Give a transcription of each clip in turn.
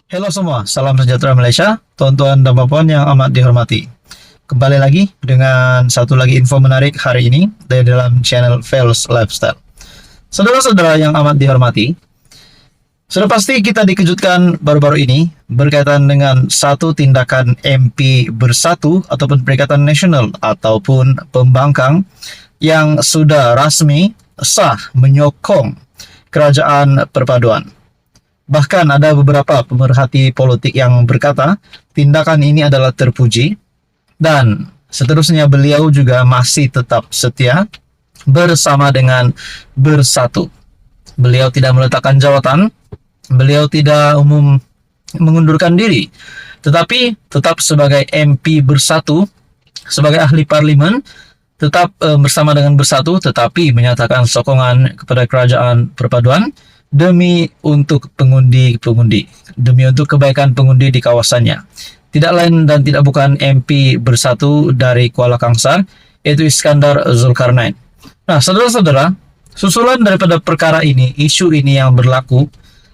Halo semua, salam sejahtera Malaysia, tuan-tuan dan puan yang amat dihormati. Kembali lagi dengan satu lagi info menarik hari ini dari dalam channel Fels Lifestyle. Saudara-saudara yang amat dihormati, sudah pasti kita dikejutkan baru-baru ini berkaitan dengan satu tindakan MP Bersatu ataupun Perikatan Nasional ataupun pembangkang yang sudah rasmi sah menyokong kerajaan perpaduan. Bahkan ada beberapa pemerhati politik yang berkata tindakan ini adalah terpuji dan seterusnya beliau juga masih tetap setia bersama dengan Bersatu. Beliau tidak meletakkan jawatan, beliau tidak mengundurkan diri, tetapi tetap sebagai MP Bersatu, sebagai ahli parlimen, tetap bersama dengan Bersatu, tetapi menyatakan sokongan kepada kerajaan perpaduan demi untuk pengundi-pengundi, demi untuk kebaikan pengundi di kawasannya. Tidak lain dan tidak bukan MP Bersatu dari Kuala Kangsar, yaitu Iskandar Zulkarnain. Nah, saudara-saudara, susulan daripada perkara ini, isu ini yang berlaku,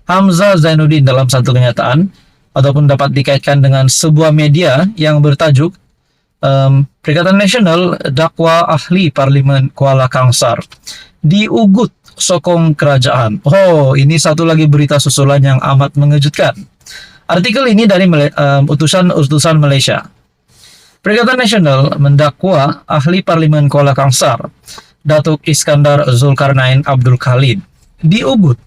Hamzah Zainuddin dalam satu kenyataan, ataupun dapat dikaitkan dengan sebuah media yang bertajuk Perikatan Nasional Dakwa Ahli Parlimen Kuala Kangsar diugut sokong kerajaan. Oh, ini satu lagi berita susulan yang amat mengejutkan. Artikel ini dari utusan Malaysia. Perikatan Nasional mendakwa ahli parlimen Kuala Kangsar, Datuk Iskandar Zulkarnain Abdul Khalid, diugut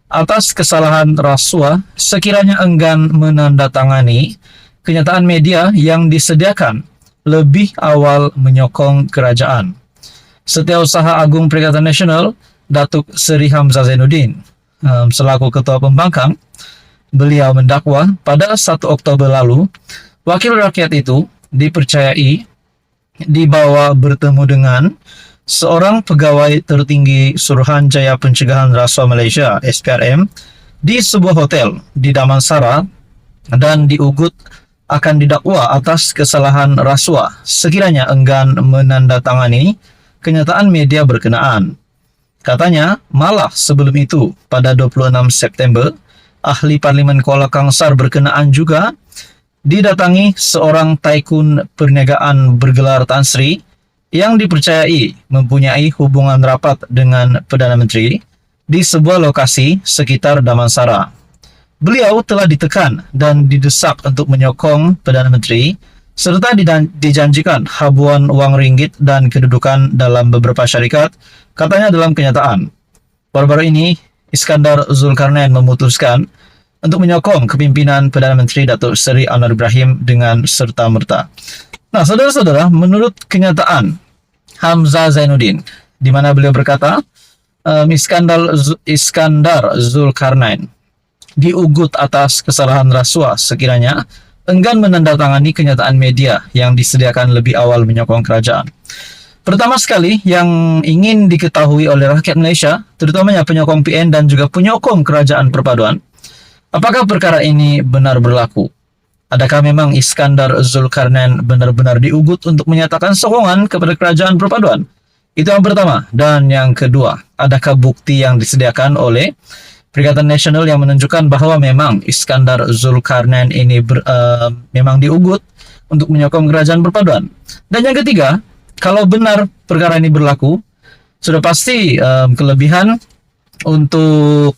atas kesalahan rasuah sekiranya enggan menandatangani kenyataan media yang disediakan lebih awal menyokong kerajaan. Setiausaha Agung Perikatan Nasional, Datuk Seri Hamzah Zainuddin, selaku Ketua Pembangkang, beliau mendakwa pada 1 Oktober lalu, wakil rakyat itu dipercayai dibawa bertemu dengan seorang pegawai tertinggi Suruhanjaya Pencegahan Rasuah Malaysia (SPRM) di sebuah hotel di Damansara dan diugut akan didakwa atas kesalahan rasuah sekiranya enggan menandatangani kenyataan media berkenaan. Katanya, malah sebelum itu, pada 26 September, ahli parlimen Kuala Kangsar berkenaan juga didatangi seorang taikun perniagaan bergelar Tan Sri yang dipercayai mempunyai hubungan rapat dengan Perdana Menteri di sebuah lokasi sekitar Damansara. Beliau telah ditekan dan didesak untuk menyokong Perdana Menteri serta dijanjikan habuan wang ringgit dan kedudukan dalam beberapa syarikat, katanya dalam kenyataan. Baru-baru ini, Iskandar Zulkarnain memutuskan untuk menyokong kepimpinan Perdana Menteri Datuk Seri Anwar Ibrahim dengan serta-merta. Nah, saudara-saudara, menurut kenyataan Hamzah Zainuddin, di mana beliau berkata, Iskandar Zulkarnain diugut atas kesalahan rasuah sekiranya enggan menandatangani kenyataan media yang disediakan lebih awal menyokong kerajaan. Pertama sekali yang ingin diketahui oleh rakyat Malaysia, terutamanya penyokong PN dan juga penyokong kerajaan perpaduan, apakah perkara ini benar berlaku? Adakah memang Iskandar Zulkarnain benar-benar diugut untuk menyatakan sokongan kepada kerajaan perpaduan? Itu yang pertama. Dan yang kedua, adakah bukti yang disediakan oleh Perikatan Nasional yang menunjukkan bahwa memang Iskandar Zulkarnain ini memang diugut untuk menyokong kerajaan perpaduan? Dan yang ketiga, kalau benar perkara ini berlaku, sudah pasti kelebihan untuk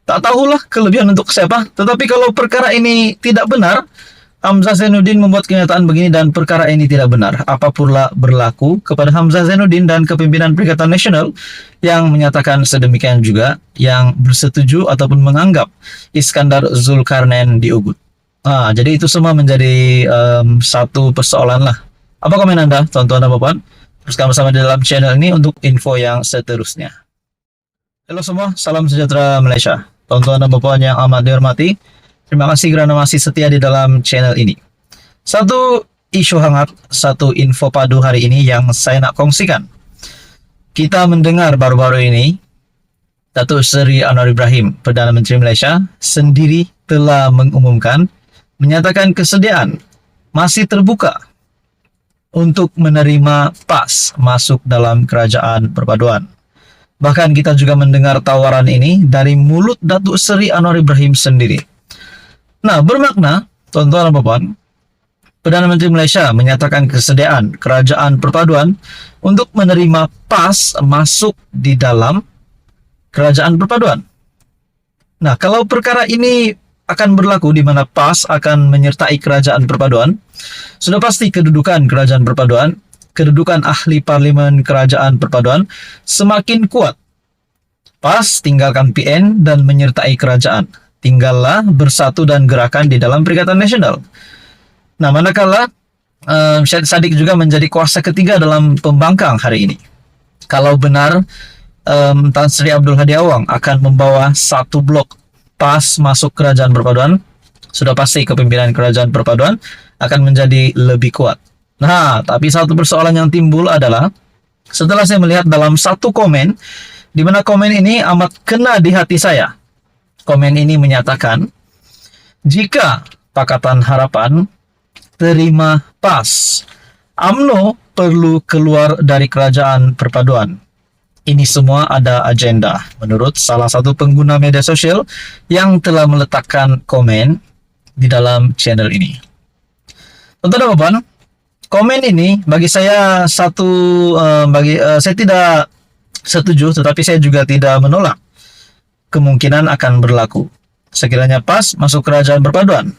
tak tahulah kelebihan untuk siapa. Tetapi kalau perkara ini tidak benar, Hamzah Zainuddin membuat kenyataan begini dan perkara ini tidak benar, apa pula berlaku kepada Hamzah Zainuddin dan kepimpinan Perikatan Nasional yang menyatakan sedemikian juga, yang bersetuju ataupun menganggap Iskandar Zulkarnain diugut. Jadi itu semua menjadi satu persoalan lah. Apa komen Anda, tuan-tuan dan puan? Teruskan bersama di dalam channel ini untuk info yang seterusnya. Halo semua, salam sejahtera Malaysia. Tuan-tuan dan puan yang amat dihormati, terima kasih kerana masih setia di dalam channel ini. Satu isu hangat, satu info padu hari ini yang saya nak kongsikan. Kita mendengar baru-baru ini, Datuk Seri Anwar Ibrahim, Perdana Menteri Malaysia, sendiri telah mengumumkan, menyatakan kesediaan masih terbuka untuk menerima PAS masuk dalam kerajaan perpaduan. Bahkan kita juga mendengar tawaran ini dari mulut Datuk Seri Anwar Ibrahim sendiri. Nah, bermakna, tuan-tuan dan puan, Perdana Menteri Malaysia menyatakan kesediaan Kerajaan Perpaduan untuk menerima PAS masuk di dalam Kerajaan Perpaduan. Nah, kalau perkara ini akan berlaku di mana PAS akan menyertai Kerajaan Perpaduan, sudah pasti kedudukan Kerajaan Perpaduan, kedudukan ahli parlimen Kerajaan Perpaduan semakin kuat. PAS tinggalkan PN dan menyertai kerajaan. Tinggallah bersatu dan gerakan di dalam Perikatan Nasional. Nah, manakala Syed Saddiq juga menjadi kuasa ketiga dalam pembangkang hari ini. Kalau benar Tan Sri Abdul Hadi Awang akan membawa satu blok PAS masuk Kerajaan Perpaduan, sudah pasti kepimpinan Kerajaan Perpaduan akan menjadi lebih kuat. Nah, tapi satu persoalan yang timbul adalah setelah saya melihat dalam satu komen, di mana komen ini amat kena di hati saya. Komen ini menyatakan, jika Pakatan Harapan terima PAS, UMNO perlu keluar dari Kerajaan Perpaduan. Ini semua ada agenda, menurut salah satu pengguna media sosial yang telah meletakkan komen di dalam channel ini. Teman-teman, komen ini bagi saya saya tidak setuju, tetapi saya juga tidak menolak kemungkinan akan berlaku. Sekiranya PAS masuk Kerajaan Perpaduan,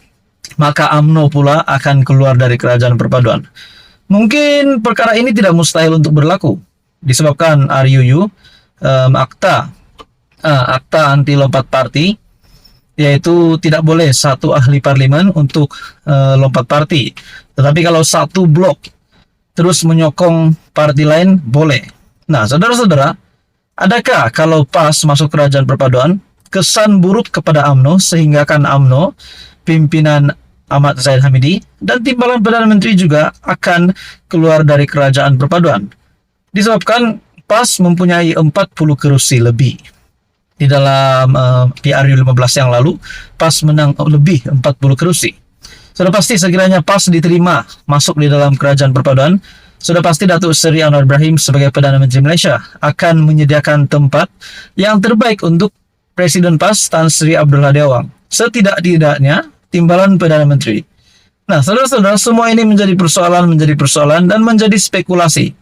maka UMNO pula akan keluar dari Kerajaan Perpaduan. Mungkin perkara ini tidak mustahil untuk berlaku, disebabkan RUU akta anti lompat parti, yaitu tidak boleh satu ahli parlimen untuk lompat parti. Tetapi kalau satu blok terus menyokong parti lain, boleh. Nah, saudara-saudara, adakah kalau PAS masuk Kerajaan Perpaduan, kesan buruk kepada UMNO sehingga kan UMNO, pimpinan Ahmad Zahid Hamidi, dan timbalan Perdana Menteri juga akan keluar dari Kerajaan Perpaduan? Disebabkan PAS mempunyai 40 kerusi lebih. Di dalam PRU 15 yang lalu, PAS menang lebih 40 kerusi. Sudah pasti sekiranya PAS diterima masuk di dalam Kerajaan Perpaduan, sudah pasti Datuk Seri Anwar Ibrahim sebagai Perdana Menteri Malaysia akan menyediakan tempat yang terbaik untuk Presiden PAS Tan Sri Abdul Hadi Awang, setidak-tidaknya timbalan Perdana Menteri. Nah, saudara-saudara, semua ini menjadi persoalan dan menjadi spekulasi.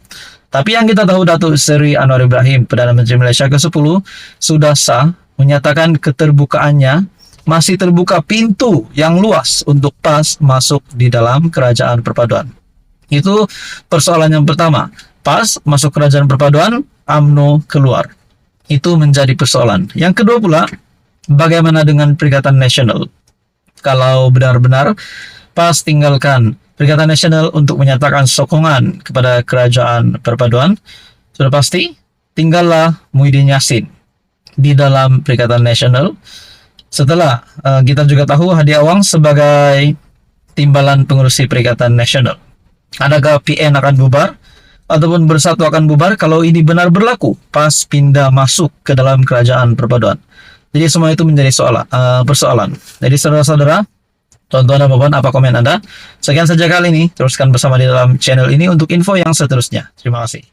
Tapi yang kita tahu, Datuk Seri Anwar Ibrahim, Perdana Menteri Malaysia ke-10, sudah sah menyatakan keterbukaannya, masih terbuka pintu yang luas untuk PAS masuk di dalam Kerajaan Perpaduan. Itu persoalan yang pertama. PAS masuk Kerajaan Perpaduan, UMNO keluar. Itu menjadi persoalan. Yang kedua pula, bagaimana dengan Perikatan Nasional? Kalau benar-benar PAS tinggalkan Perikatan Nasional untuk menyatakan sokongan kepada Kerajaan Perpaduan, sudah pasti tinggallah Muhyiddin Yassin di dalam Perikatan Nasional. Setelah kita juga tahu Hadi Awang sebagai timbalan pengurusi Perikatan Nasional. Adakah PN akan bubar ataupun Bersatu akan bubar kalau ini benar berlaku, PAS pindah masuk ke dalam Kerajaan Perpaduan? Jadi semua itu menjadi persoalan. Jadi saudara-saudara, tuan-tuan dan puan, apa komen Anda? Sekian saja kali ini. Teruskan bersama di dalam channel ini untuk info yang seterusnya. Terima kasih.